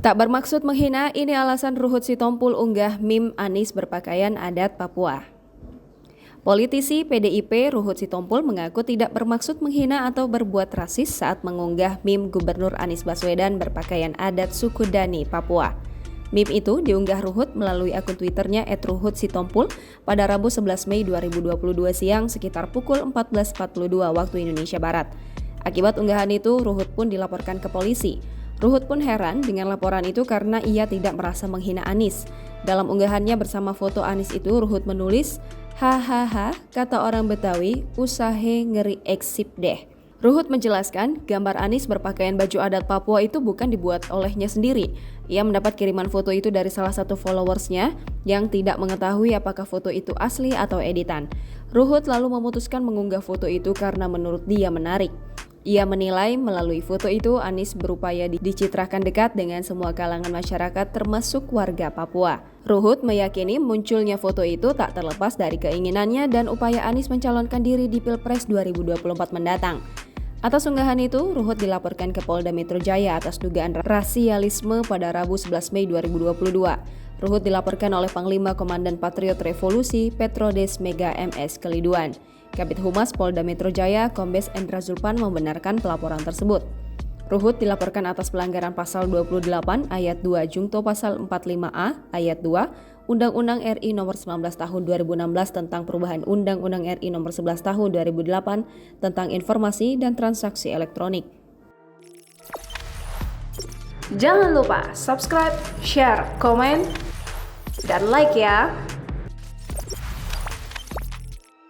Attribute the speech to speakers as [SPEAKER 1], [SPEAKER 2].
[SPEAKER 1] Tak bermaksud menghina, ini alasan Ruhut Sitompul unggah meme Anies berpakaian adat Papua. Politisi PDIP Ruhut Sitompul mengaku tidak bermaksud menghina atau berbuat rasis saat mengunggah meme Gubernur Anies Baswedan berpakaian adat suku Dani, Papua. Meme itu diunggah Ruhut melalui akun Twitternya @ruhutsitompul pada Rabu 11 Mei 2022 siang sekitar pukul 14.42 waktu Indonesia Barat. Akibat unggahan itu, Ruhut pun dilaporkan ke polisi. Ruhut pun heran dengan laporan itu karena ia tidak merasa menghina Anies. Dalam unggahannya bersama foto Anies itu, Ruhut menulis, "Hahaha, kata orang Betawi, usahe ngeri eksip deh." Ruhut menjelaskan, gambar Anies berpakaian baju adat Papua itu bukan dibuat olehnya sendiri. Ia mendapat kiriman foto itu dari salah satu followersnya yang tidak mengetahui apakah foto itu asli atau editan. Ruhut lalu memutuskan mengunggah foto itu karena menurut dia menarik. Ia menilai melalui foto itu Anies berupaya dicitrakan dekat dengan semua kalangan masyarakat termasuk warga Papua. Ruhut meyakini munculnya foto itu tak terlepas dari keinginannya dan upaya Anies mencalonkan diri di Pilpres 2024 mendatang. Atas unggahan itu, Ruhut dilaporkan ke Polda Metro Jaya atas dugaan rasialisme pada Rabu 11 Mei 2022. Ruhut dilaporkan oleh Panglima Komandan Patriot Revolusi Petrodes Mega MS Keliduan. Kabid Humas Polda Metro Jaya, Kombes Endra Zulpan membenarkan pelaporan tersebut. Ruhut dilaporkan atas pelanggaran pasal 28 ayat 2 Jungto pasal 45A ayat 2 Undang-Undang RI nomor 19 tahun 2016 tentang perubahan Undang-Undang RI nomor 11 tahun 2008 tentang informasi dan transaksi elektronik.
[SPEAKER 2] Jangan lupa subscribe, share, komen, dan like ya.